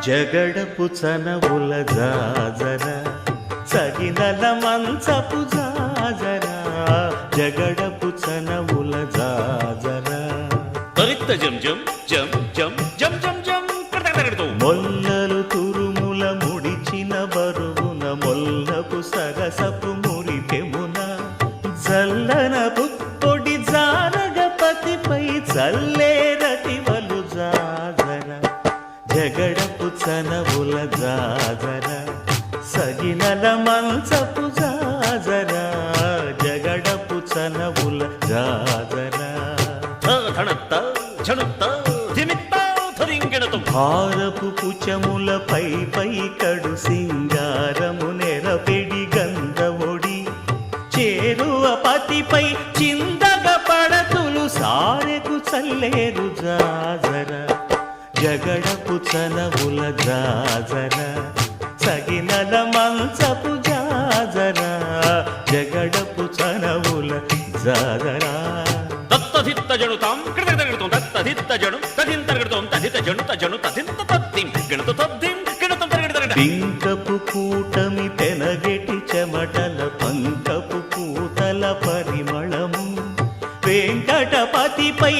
జగడపు చనవుల జాజర సగినల మంచపు జాజర జగడపు చనవుల జాజర తరిత్త జం జం జం జం జం జం జం కడతగడతో మొల్లలు తురుముల ముడిచిన బరువున మొల్లపు సరసపు మురికెమున జల్లన పుప్పొడి జారగపతిపై చల్లేరతివలు జాజర జగడపు చనవుల జాజర సగినల మంచపు జాజర జగడపు చనవుల జాజర ధనత్త ఝణుత్త ధిమిత్త ధరింగిణతం భారపు పుచముల పై పై కడు సింగారము నెరపెడి గంధముడి చేరువ పతిపై చిందగ పడతులు సారెకు చల్లేరు జాజర జగడపు చనవుల జాజర సగినల మంచపు జాజర జగడపు చనవుల జాజర దత్తధిత్త జణుతాం కడతగడతం దత్తధిత్త జణు తదింతగడతం తదిత జణు తజణు తదింత తద్దిం గణత తద్దిం గణతం తగడతగడ పింకపు కూటమి పెనగెటి చెమటల పంకపు పూతల పరిమళము వెంకటపతిపై